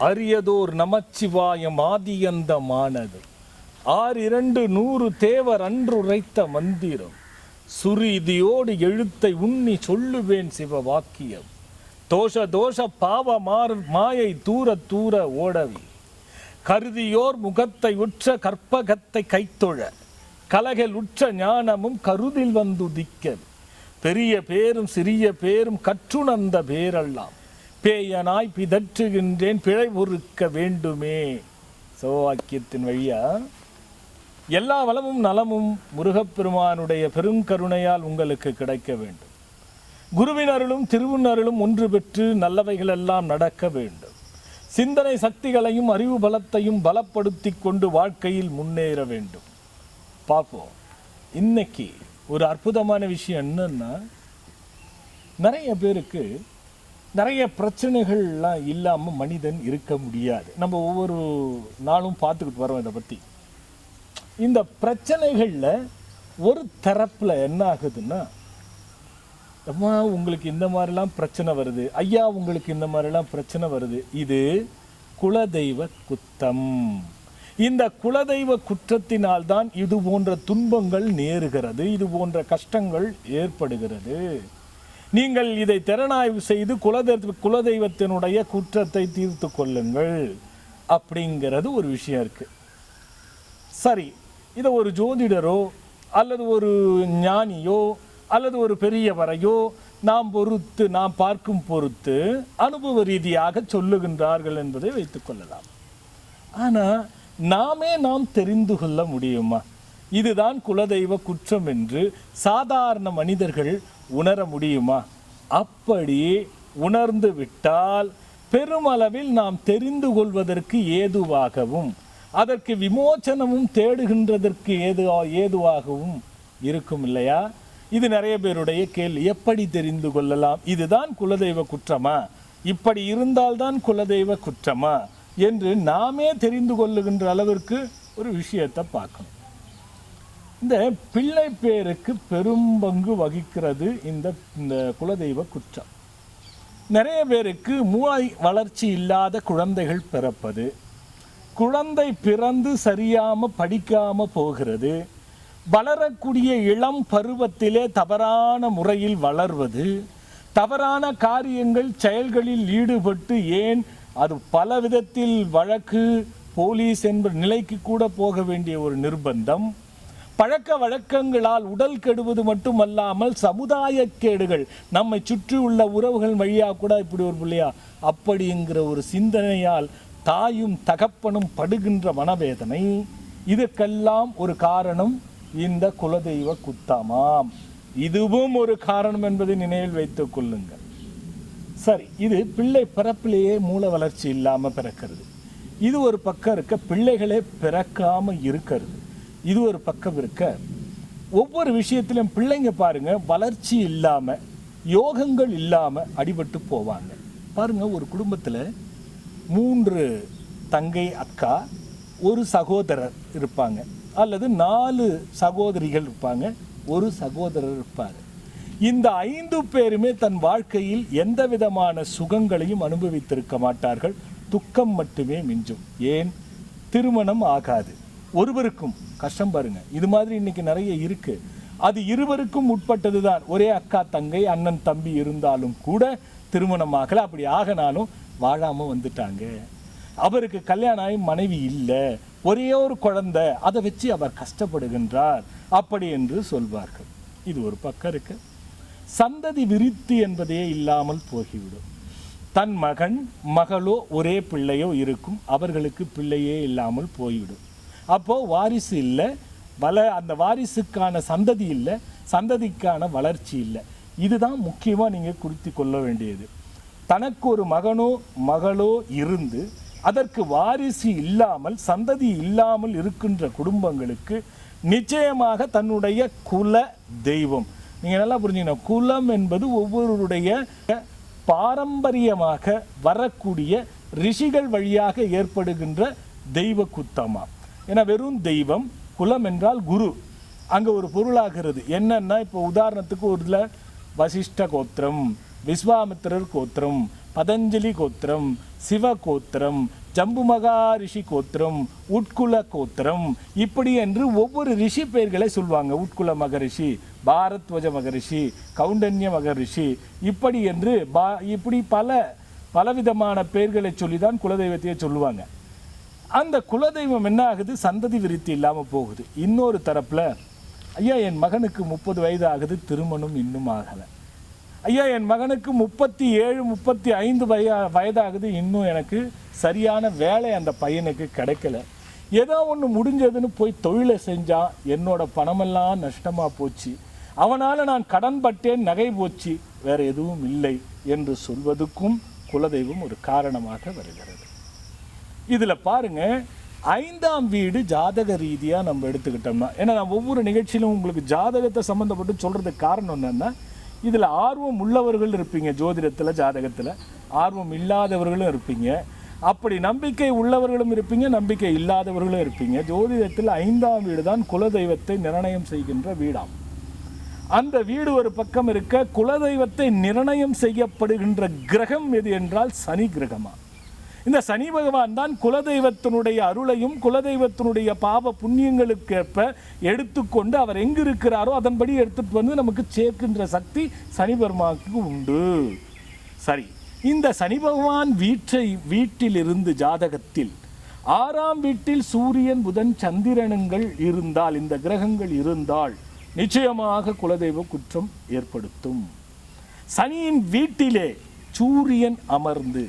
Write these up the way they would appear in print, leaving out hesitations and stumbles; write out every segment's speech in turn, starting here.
அரியதோர் நமச்சிவாயம் ஆதியந்தமானது 6-2-100 தேவர் அன்றுரைத்த மந்திரம் சுரீதியோடு எழுத்தை உண்ணி சொல்லுவேன் சிவ வாக்கியம் தோஷ தோஷ பாவ மாயை தூர தூர ஓடவி கருதியோர் முகத்தை உற்ற கற்பகத்தை கைத்தொழ கலகல் உற்ற ஞானமும் கருதில் வந்துதிக்க பெரிய பேரும் சிறிய பேரும் கற்றுணர்ந்த பேரெல்லாம் பேயனாய் பிதற்றுகின்றேன் பிழை பொறுக்க வேண்டுமே. சிவவாக்கியத்தின் வழியா எல்லா வளமும் நலமும் முருகப்பெருமானுடைய பெருங்கருணையால் உங்களுக்கு கிடைக்க வேண்டும். குருவின் அருளும் திருவின் அருளும் ஒன்று பெற்று நல்லவைகள் எல்லாம் நடக்க வேண்டும். சிந்தனை சக்திகளையும் அறிவு பலத்தையும் பலப்படுத்தி கொண்டு வாழ்க்கையில் முன்னேற வேண்டும். பார்ப்போம். இன்னைக்கு ஒரு அற்புதமான விஷயம் என்னன்னா, நிறைய பேருக்கு நிறைய பிரச்சனைகள்லாம் இல்லாமல் மனிதன் இருக்க முடியாது. நம்ம ஒவ்வொரு நாளும் பார்த்துக்கிட்டு வரோம் இதை பற்றி. இந்த பிரச்சனைகளில் ஒரு தரப்பில் என்ன ஆகுதுன்னா, அம்மா உங்களுக்கு இந்த மாதிரிலாம் பிரச்சனை வருது, ஐயா உங்களுக்கு இந்த மாதிரிலாம் பிரச்சனை வருது, இது குலதெய்வ குத்தம். இந்த குலதெய்வ குற்றத்தினால்தான் இது போன்ற துன்பங்கள் நேருகிறது, இது போன்ற கஷ்டங்கள் ஏற்படுகிறது. நீங்கள் இதை திறனாய்வு செய்து குலதெய்வத்தினுடைய குற்றத்தை தீர்த்து கொள்ளுங்கள் அப்படிங்கிறது ஒரு விஷயம் இருக்கு. சரி, இதை ஒரு ஜோதிடரோ அல்லது ஒரு ஞானியோ அல்லது ஒரு பெரியவரையோ நாம் பார்க்கும் பொறுத்து அனுபவ ரீதியாக சொல்லுகின்றார்கள் என்பதை வைத்துக் கொள்ளலாம். ஆனால் நாம் தெரிந்து கொள்ள முடியுமா இதுதான் குலதெய்வ குற்றம் என்று சாதாரண மனிதர்கள் உணர முடியுமா? அப்படி உணர்ந்து விட்டால் பெருமளவில் நாம் தெரிந்து கொள்வதற்கு ஏதுவாகவும் அதற்கு விமோச்சனமும் தேடுகின்றதற்கு ஏதுவாகவும் இருக்கும் இல்லையா? இது நிறைய பேருடைய கேள்வி. எப்படி தெரிந்து கொள்ளலாம்? இதுதான் குலதெய்வ குற்றமா, இப்படி இருந்தால்தான் குலதெய்வ குற்றமா என்று நாமே தெரிந்து கொள்ளுகின்ற அளவிற்கு ஒரு விஷயத்தை பார்க்கணும். இந்த பிள்ளை பேருக்கு பெரும் பங்கு வகிக்கிறது இந்த குலதெய்வ குற்றம். நிறைய பேருக்கு மூளை வளர்ச்சி இல்லாத குழந்தைகள் பிறப்பது, குழந்தை பிறந்து சரியாமல் படிக்காமல் போகிறது, வளரக்கூடிய இளம் பருவத்திலே தவறான முறையில் வளர்வது, தவறான காரியங்கள் செயல்களில் ஈடுபட்டு ஏன் அது பல விதத்தில் வழக்கு போலீஸ் என்ற நிலைக்கு கூட போக வேண்டிய ஒரு நிர்பந்தம், பழக்க வழக்கங்களால் உடல் கெடுவது மட்டுமல்லாமல் சமுதாய கேடுகள், நம்மை சுற்றியுள்ள உறவுகள் வழியாக கூட இப்படி ஒரு பிள்ளையா அப்படிங்கிற ஒரு சிந்தனையால் தாயும் தகப்பனும் படுகின்ற மனவேதனை, இதற்கெல்லாம் ஒரு காரணம் இந்த குலதெய்வ குத்தமாம். இதுவும் ஒரு காரணம் என்பதை நினைவில் வைத்துக் கொள்ளுங்கள். சரி, இது பிள்ளை பிறப்பிலேயே மூல வளர்ச்சி இல்லாமல் பிறக்கிறது. இது ஒரு பக்கம் இருக்க, பிள்ளைகளே பிறக்காம இருக்கிறது இது ஒரு பக்கம் இருக்க, ஒவ்வொரு விஷயத்திலும் பிள்ளைங்க பாருங்க வளர்ச்சி இல்லாம யோகங்கள் இல்லாம அடிபட்டு போவாங்க. பாருங்க, ஒரு குடும்பத்தில் 3 தங்கை அக்கா ஒரு சகோதரர் இருப்பாங்க, அல்லது 4 சகோதரிகள் இருப்பாங்க, ஒரு சகோதரர் இருப்பார். இந்த 5 பேருமே தன் வாழ்க்கையில் எந்த விதமான சுகங்களையும் அனுபவித்திருக்க மாட்டார்கள். துக்கம் மட்டுமே மிஞ்சும். ஏன்? திருமணம் ஆகாது. ஒருவருக்கும் கஷ்டம் பாருங்க. இது மாதிரி இன்னைக்கு நிறைய இருக்கு. அது இருவருக்கும் உட்பட்டது தான். ஒரே அக்கா தங்கை அண்ணன் தம்பி இருந்தாலும் கூட திருமணம் ஆகலை. அப்படி ஆகினாலும் வாழாம வந்துட்டாங்க. அவருக்கு கல்யாணம் ஆகி மனைவி இல்லை, ஒரே ஒரு குழந்தை, அதை வச்சு அவர் கஷ்டப்படுகின்றார் அப்படி என்று சொல்வார்கள். இது ஒரு பக்கம் இருக்கு. சந்ததி விருத்தி என்பதே இல்லாமல் போகிவிடும். தன் மகன் மகளோ ஒரே பிள்ளையோ இருக்கும், அவர்களுக்கு பிள்ளையே இல்லாமல் போய்விடும். அப்போ வாரிசு இல்லை, அந்த வாரிசுக்கான சந்ததி இல்லை, சந்ததிக்கான வளர்ச்சி இல்லை. இதுதான் முக்கியமாக நீங்கள் குறித்து கொள்ள வேண்டியது. தனக்கு ஒரு மகனோ மகளோ இருந்து அதற்கு வாரிசு இல்லாமல் சந்ததி இல்லாமல் இருக்கின்ற குடும்பங்களுக்கு நிச்சயமாக தன்னுடைய குல தெய்வம், நீங்கள் நல்லா புரிஞ்சுக்கணும், குலம் என்பது ஒவ்வொருடைய பாரம்பரியமாக வரக்கூடிய ரிஷிகள் வழியாக ஏற்படுகின்ற தெய்வ குத்தமா. ஏன்னா வெறும் தெய்வம், குலம் என்றால் குரு, அங்கே ஒரு பொருளாகிறது. என்னன்னா, இப்போ உதாரணத்துக்கு ஒரு இதில் வசிஷ்ட கோத்திரம், விஸ்வாமித்திரர் கோத்திரம், பதஞ்சலி கோத்திரம், சிவ கோத்திரம், ஜம்பு மகாரிஷி கோத்திரம், உட்குல கோத்திரம், இப்படி என்று ஒவ்வொரு ரிஷி பெயர்களை சொல்லுவாங்க. உட்குல மகரிஷி, பாரத்வஜ மகரிஷி, கௌண்டன்ய மகரிஷி, இப்படி என்று இப்படி பலவிதமான பெயர்களை சொல்லி தான் குலதெய்வத்தையே சொல்லுவாங்க. அந்த குலதெய்வம் என்ன ஆகுது? சந்ததி விருத்தி இல்லாமல் போகுது. இன்னொரு தரப்பில், ஐயா என் மகனுக்கு 30 வயது ஆகுது, திருமணம் இன்னும் ஆகலை. ஐயா என் மகனுக்கு 37, 35 வயதாகுது, இன்னும் எனக்கு சரியான வேலை அந்த பையனுக்கு கிடைக்கல. ஏதோ ஒன்று முடிஞ்சதுன்னு போய் தொழிலை செஞ்சால் என்னோட பணமெல்லாம் நஷ்டமாக போச்சு, அவனால் நான் கடன் பட்டேன், நகை போச்சு, வேறு எதுவும் இல்லை என்று சொல்வதுக்கும் குலதெய்வம் ஒரு காரணமாக வருகிறது. இதில் பாருங்க, 5ஆம் வீடு ஜாதக ரீதியாக நம்ம எடுத்துக்கிட்டோம்னா, ஏன்னா நான் ஒவ்வொரு நிகழ்ச்சியிலும் உங்களுக்கு ஜாதகத்தை சம்மந்தப்பட்டு சொல்கிறதுக்கு காரணம் என்னென்னா, இதில் ஆர்வம் உள்ளவர்கள் இருப்பீங்க, ஜோதிடத்தில் ஜாதகத்தில் ஆர்வம் இல்லாதவர்களும் இருப்பீங்க, அப்படி நம்பிக்கை உள்ளவர்களும் இருப்பீங்க, நம்பிக்கை இல்லாதவர்களும் இருப்பீங்க. ஜோதிடத்தில் 5ஆம் வீடு தான் குலதெய்வத்தை நிர்ணயம் செய்கின்ற வீடாம். அந்த வீடு ஒரு பக்கம் இருக்க, குலதெய்வத்தை நிர்ணயம் செய்யப்படுகின்ற கிரகம் எது என்றால் சனி கிரகமா. இந்த சனி பகவான் தான் குலதெய்வத்தினுடைய அருளையும் குலதெய்வத்தினுடைய பாவ புண்ணியங்களுக்கேற்ப எடுத்துக்கொண்டு அவர் எங்கு இருக்கிறாரோ அதன்படி எடுத்துட்டு வந்து நமக்கு சேர்க்கின்ற சக்தி சனி பெருமானுக்கு உண்டு. சரி, இந்த சனி பகவான் வீட்டிலிருந்து ஜாதகத்தில் 6ஆம் வீட்டில் சூரியன், புதன், சந்திரனங்கள் இருந்தால், இந்த கிரகங்கள் இருந்தால் நிச்சயமாக குலதெய்வ குற்றம் ஏற்படுத்தும். சனியின் வீட்டிலே சூரியன் அமர்ந்து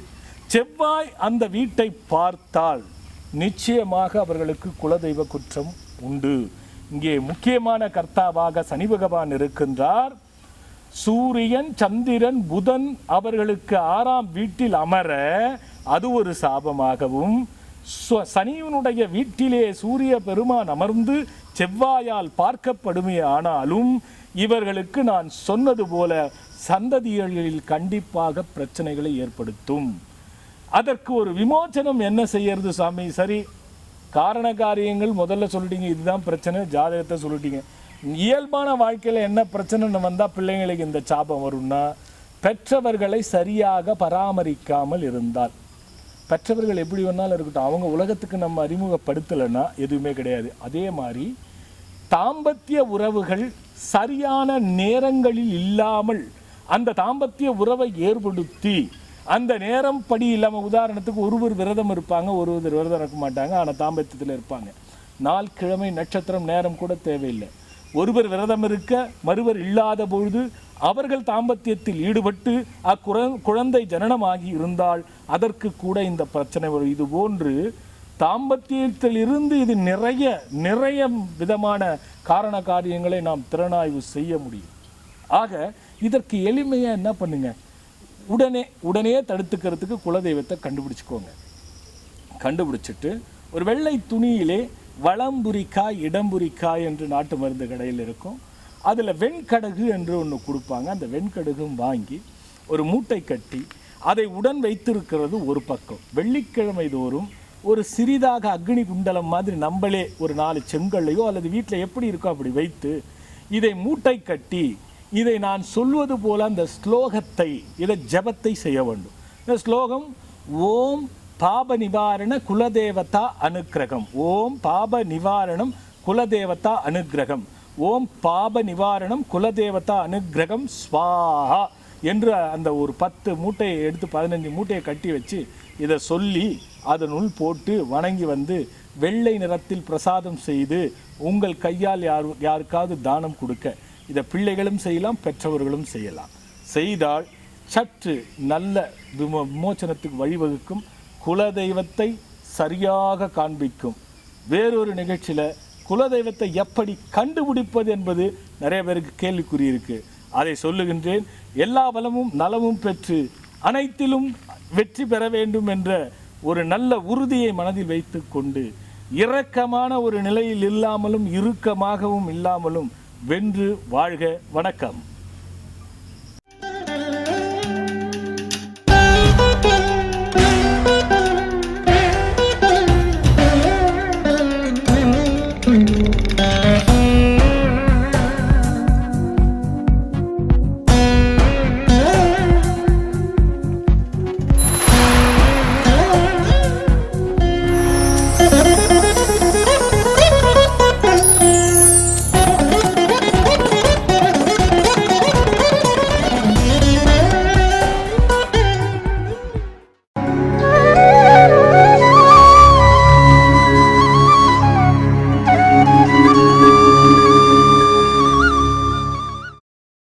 செவ்வாய் அந்த வீட்டை பார்த்தால் நிச்சயமாக அவர்களுக்கு குலதெய்வ குற்றம் உண்டு. இங்கே முக்கியமான கர்த்தாவாக சனி பகவான் இருக்கின்றார். சூரியன், சந்திரன், புதன் அவர்களுக்கு 6ஆம் வீட்டில் அமர அது ஒரு சாபமாகவும், சனியினுடைய வீட்டிலே சூரிய பெருமான் அமர்ந்து செவ்வாயால் பார்க்கப்படுமே ஆனாலும் இவர்களுக்கு நான் சொன்னது போல சந்ததிகளில் கண்டிப்பாக பிரச்சனைகளை ஏற்படுத்தும். அதற்கு ஒரு விமோச்சனம் என்ன செய்யறது சாமி? சரி, காரண காரியங்கள் முதல்ல சொல்லிட்டீங்க, இதுதான் பிரச்சனை, ஜாதகத்தை சொல்லிட்டீங்க. இயல்பான வாழ்க்கையில் என்ன பிரச்சனைன்னு வந்தால் பிள்ளைங்களுக்கு இந்த சாபம் வரும்னா, பெற்றவர்களை சரியாக பராமரிக்காமல் இருந்தால். பெற்றவர்கள் எப்படி வேணாலும் இருக்கட்டும், அவங்க உலகத்துக்கு நம்ம அறிமுகப்படுத்தலைன்னா எதுவுமே கிடையாது. அதே மாதிரி தாம்பத்திய உறவுகள் சரியான நேரங்களில் இல்லாமல் அந்த தாம்பத்திய உறவை ஏற்படுத்தி அந்த நேரம் படி இல்லாமல், உதாரணத்துக்கு ஒருவர் விரதம் இருப்பாங்க, ஒருவர் விரதம் இருக்க மாட்டாங்க, ஆனால் தாம்பத்தியத்தில் இருப்பாங்க. நாள், கிழமை, நட்சத்திரம், நேரம் கூட தேவையில்லை. ஒருவர் விரதம் இருக்க மறுவர் இல்லாத பொழுது அவர்கள் தாம்பத்தியத்தில் ஈடுபட்டு குழந்தை ஜனனமாகி இருந்தால் அதற்கு கூட இந்த பிரச்சனை வரும். இது போன்று தாம்பத்தியத்தில் இருந்து இது நிறைய விதமான காரண காரியங்களை நாம் திறனாய்வு செய்ய முடியும். ஆக இதற்கு எளிமையாக என்ன பண்ணுங்க, உடனே தடுத்துக்கிறதுக்கு குலதெய்வத்தை கண்டுபிடிச்சிக்கோங்க. கண்டுபிடிச்சிட்டு ஒரு வெள்ளை துணியிலே வளம்புரிக்காய், இடம்புரிக்காய் என்று நாட்டு மருந்து கடையில் இருக்கும், அதில் வெண்கடுகு என்று ஒன்று கொடுப்பாங்க. அந்த வெண்கடுகும் வாங்கி ஒரு மூட்டை கட்டி அதை உடன் வைத்திருக்கிறது ஒரு பக்கம். வெள்ளிக்கிழமை தோறும் ஒரு சிறிதாக அக்னி குண்டலம் மாதிரி நம்மளே ஒரு 4 செங்கல்லையோ அல்லது வீட்டில் எப்படி இருக்கோ அப்படி வைத்து இதை மூட்டை கட்டி, இதை நான் சொல்வது போல அந்த ஸ்லோகத்தை, இதை ஜபத்தை செய்ய வேண்டும். இந்த ஸ்லோகம் ஓம் பாப நிவாரண குலதேவதா அனுக்கிரகம், ஓம் பாப நிவாரணம் குலதேவதா அனுக்கிரகம், ஓம் பாப நிவாரணம் குலதேவதா அனுக்கிரகம் ஸ்வாஹா என்று அந்த ஒரு 10 மூட்டையை எடுத்து 15 மூட்டையை கட்டி வச்சு இதை சொல்லி அதனுள் போட்டு வணங்கி வந்து வெள்ளை நிறத்தில் பிரசாதம் செய்து உங்கள் கையால் யாருக்காவது தானம் கொடுக்க, இதை பிள்ளைகளும் செய்யலாம், பெற்றவர்களும் செய்யலாம். செய்தால் சற்று நல்ல விமோச்சனத்துக்கு வழிவகுக்கும், குலதெய்வத்தை சரியாக காண்பிக்கும். வேறொரு நிகழ்ச்சியில் குலதெய்வத்தை எப்படி கண்டுபிடிப்பது என்பது நிறைய பேருக்கு கேள்விக்குறி இருக்கு. அதை சொல்லுகின்றேன். எல்லா வளமும் நலமும் பெற்று அனைத்திலும் வெற்றி பெற வேண்டும் என்ற ஒரு நல்ல உறுதியை மனதில் வைத்து கொண்டு, இரக்கமான ஒரு நிலையில் இல்லாமலும் இறுக்கமாகவும் இல்லாமலும் வென்று வாழ்க. வணக்கம்.